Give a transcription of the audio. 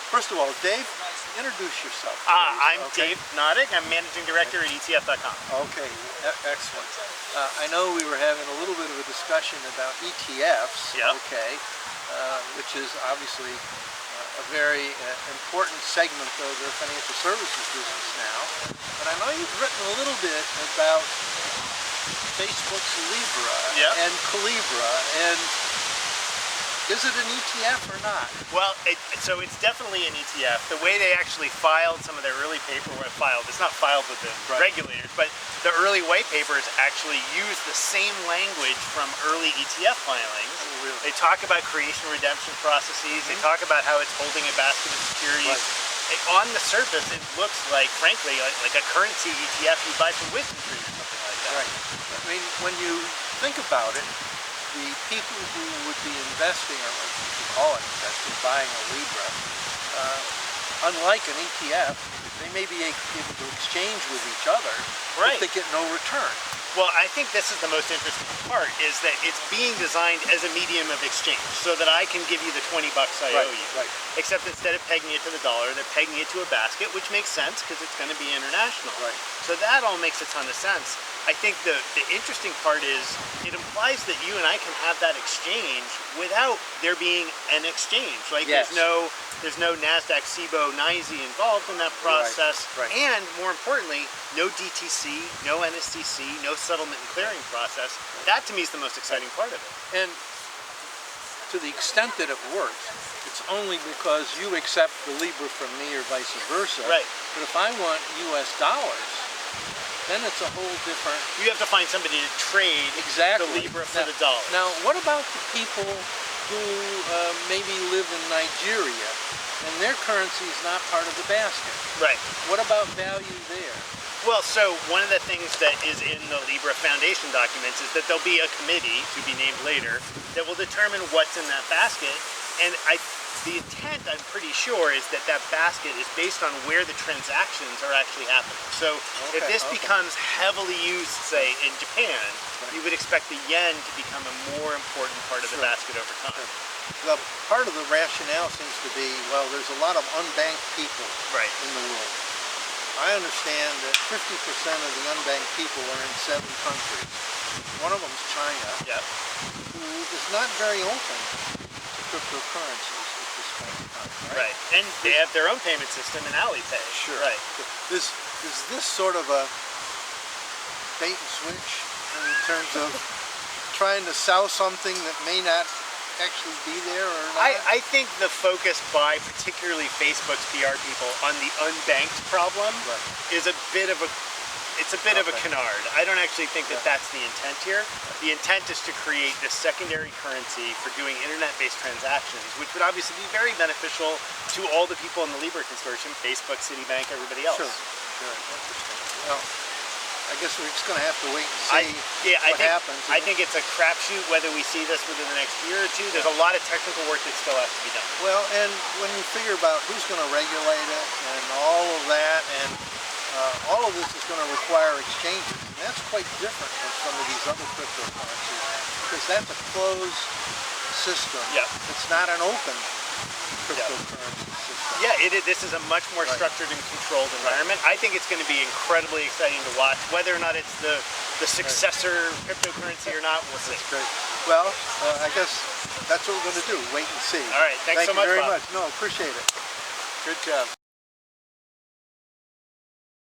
First of all, Dave, introduce yourself. I'm Okay. Dave Nadig. I'm Managing Director at ETF.com. Okay, excellent. I know we were having a little bit of a discussion about ETFs, Yep. okay, which is obviously a very important segment of the financial services business now. But I know you've written a little bit about Facebook's Libra Yep. and Calibra, and is it an ETF or not? Well, so it's definitely an ETF. The way they actually filed some of their early paperwork, it's not filed with the regulators, but the early white papers actually use the same language from early ETF filings. Oh, really? They talk about creation and redemption processes. They talk about how it's holding a basket of securities. On the surface, it looks like, frankly, like a currency ETF you buy from Wisdom Tree or something like that. Right. I mean, when you think about it, the people who would be investing, or what you call it investing, buying a Libra, unlike an ETF, they may be able to exchange with each other, but they get no return. Well, I think this is the most interesting part, is that it's being designed as a medium of exchange, so that I can give you the $20 I owe you. Except instead of pegging it to the dollar, they're pegging it to a basket, which makes sense because it's going to be international. So that all makes a ton of sense. I think the interesting part is it implies that you and I can have that exchange without there being an exchange. Like there's no NASDAQ, SIBO, NYSE involved in that process. And more importantly, no DTC, no NSDC, no settlement and clearing process. That to me is the most exciting part of it. And to the extent that it works, it's only because you accept the Libra from me or vice versa. But if I want US dollars, then it's a whole different... You have to find somebody to trade the Libra for the dollar. Now, what about the people who maybe live in Nigeria and their currency is not part of the basket? What about value there? Well, so one of the things that is in the Libra Foundation documents is that there'll be a committee, to be named later, that will determine what's in that basket. And the intent, I'm pretty sure, is that that basket is based on where the transactions are actually happening. So if this becomes heavily used, say, in Japan, you would expect the yen to become a more important part of the basket over time. Well, part of the rationale seems to be, well, there's a lot of unbanked people in the world. I understand that 50% of the unbanked people are in 7 countries. One of them is China, who is not very open to cryptocurrencies. And they have their own payment system in Alipay. Is this sort of a bait and switch in terms of trying to sell something that may not actually be there or not? I think the focus by particularly Facebook's PR people on the unbanked problem is a bit of a canard. I don't actually think that that's the intent here. The intent is to create this secondary currency for doing internet-based transactions, which would obviously be very beneficial to all the people in the Libra consortium, Facebook, Citibank, everybody else. Interesting. Well, I guess we're just going to have to wait and see what happens. I think it's a crapshoot whether we see this within the next year or two. There's a lot of technical work that still has to be done. Well, and when you figure about who's going to regulate it and all of that, and all of this is going to require exchanges, and that's quite different from some of these other cryptocurrencies, because that's a closed system. It's not an open cryptocurrency system. This is a much more structured and controlled environment. I think it's going to be incredibly exciting to watch. Whether or not it's the successor cryptocurrency or not, we'll see. That's great. Well, I guess that's what we're going to do. Wait and see. All right. Thanks so much, Thank you very Bob. much. No, appreciate it. Good job.